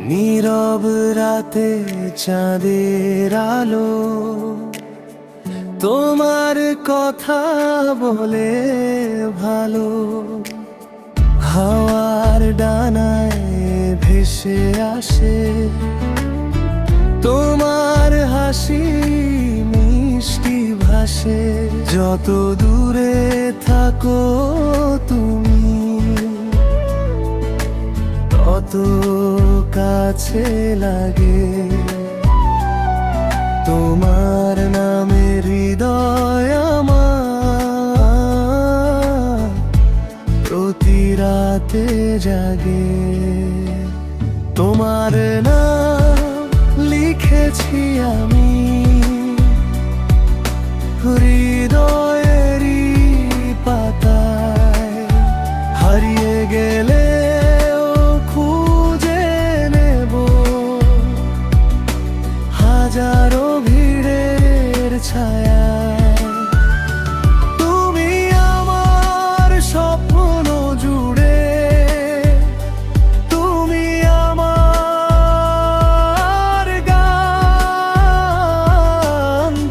নীরব রাতে চাঁদের আলো তোমার কথা বলে ভালো। হাওয়ার ডানায় ভেসে আসে তোমার হাসি, মিষ্টি ভাসে। যত দূরে থাকো তুমি তত কাছে লাগে। তোমার নামে হৃদয় আমার প্রতি রাতে জাগে। তোমার নাম লিখেছি আমি হৃদয়েরই পাতায়। হারিয়ে গেলে হাজারো ভিড়ের ছায়ায় তুমি আমার স্বপ্ন জুড়ে। তুমি আমার গান,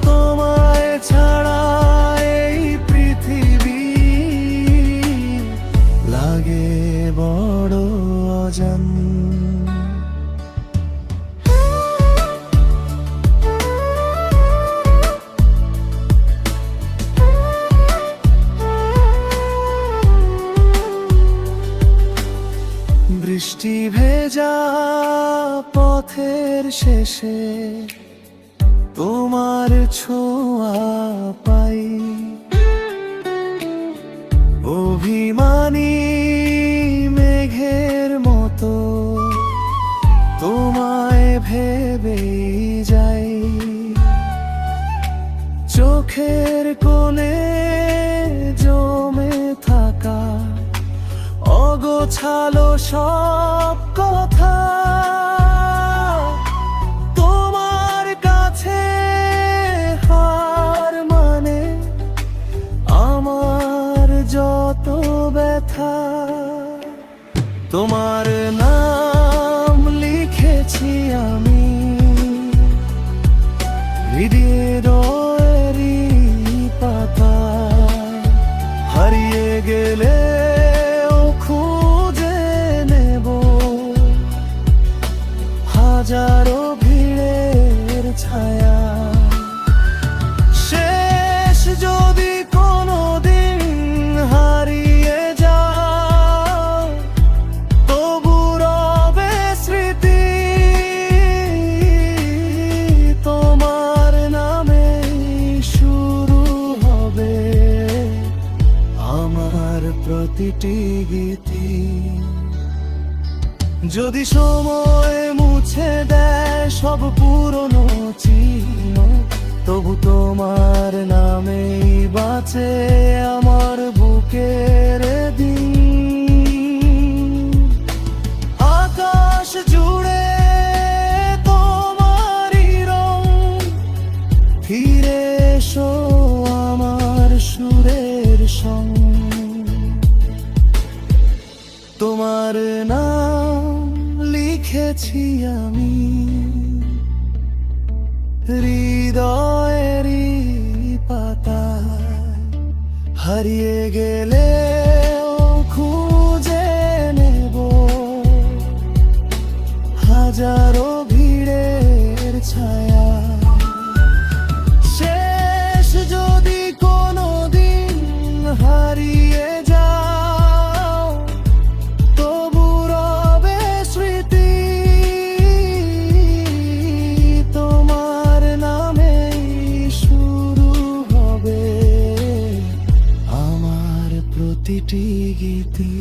তোমায় ছাড়া এই পৃথিবী লাগে বড় অজান। বৃষ্টি ভেজা পথের শেষে তোমার ছোঁয়া পাই। অভিমানী মেঘের মতো তোমায় ভেবে যাই। চোখের কোণে জমে থাকা অগোছালো সব কথা তোমার কাছে হার মানে আমার যত ব্যথা। তোমার নাম লিখেছি আমি হৃদয়েরই পাতায়। হারিয়ে গেলে হাজারো ভিড়ের ছায়া। শেষ যদি কোনোদিন হারিয়ে যাও তবু রবে স্মৃতি। তোমার নামে শুরু হবে আমার প্রতিটি গীতি। যদি সময় মুছে দেয় সব পুরনো চিহ্ন তবু তোমার নামেই বাঁচে আমার বুকের দিন। আকাশ জুড়ে তোমারই রং, ফিরে এসো আমার সুরের সঙ্গ। তোমার নাম লিখেছি আমি হৃদয়েরই পাতায়। হারিয়ে গেলে খুঁজে নেব হাজারো ভিড়ের ছায়া। শেষ যদি কোনোদিন হারিয়ে যাও তবু রবে স্মৃতি। তোমার নামেই শুরু হবে আমার প্রতিটি গীতি।